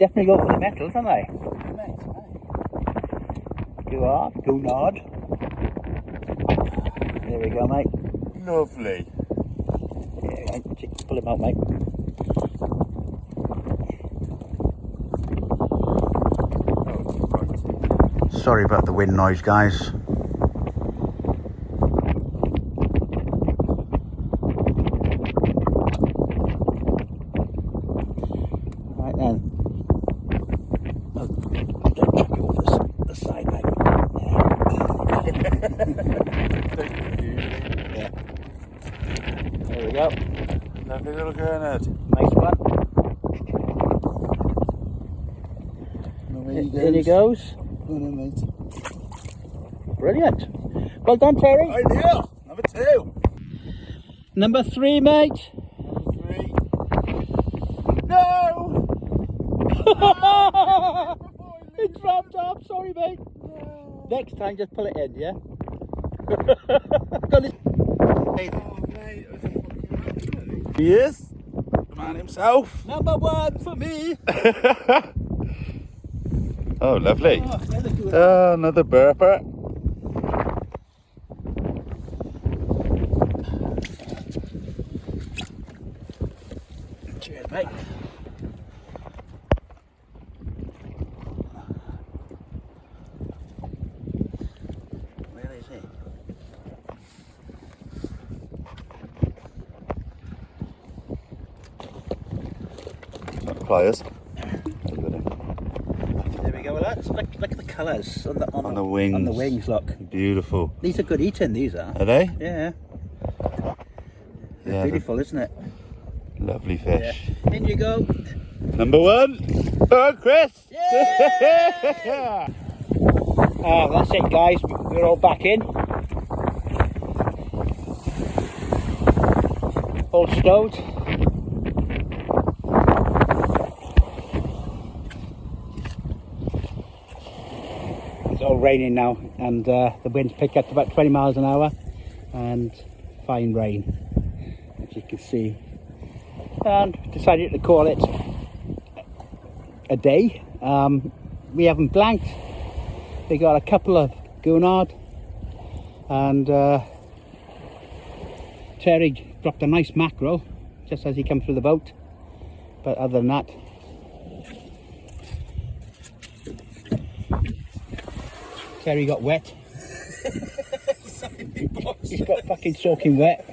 definitely go for the metals, don't they? Go nod. There we go, mate. Lovely. Yeah, pull him out, mate. Sorry about the wind noise, guys. Right then. I'll chuck it over the side, mate. Yeah. There we go. Lovely little gurnard. Nice one. In he goes. Go on, mate. Brilliant. Well done, Terry. Ideal. Number 2. Number 3, mate. Number 3. No! It's wrapped up. Sorry, mate. No. Next time, just pull it in, yeah? He is. The man himself. Number 1 for me. Oh, lovely. Oh, Another burper. cheers, mate. Where is he? Pliers. There we go. Well, look at the colours on the wings. On the wings, look. Beautiful. These are good eating, these are. Are they? Yeah. Yeah. Beautiful, isn't it? Lovely fish. Yeah. In you go. Number 1. Oh, Chris. Yeah. Oh, that's it, guys. We're all back in. All stowed. It's all raining now, and the wind's picked up to about 20 miles an hour, and fine rain, as you can see. And decided to call it a day. We haven't blanked. We got a couple of gunard, and Terry dropped a nice mackerel just as he came through the boat. But other than that, Terry got wet. He's got fucking soaking wet.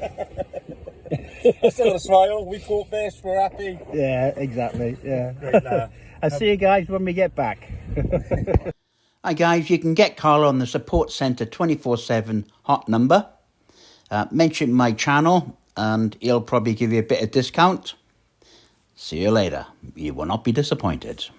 Still got a smile. We caught fish. We're happy. Yeah, exactly. Yeah. I'll see you guys when we get back. Hi guys, you can get Carlo on the Support Centre 24/7 hot number. Mention my channel and he'll probably give you a bit of discount. See you later. You will not be disappointed.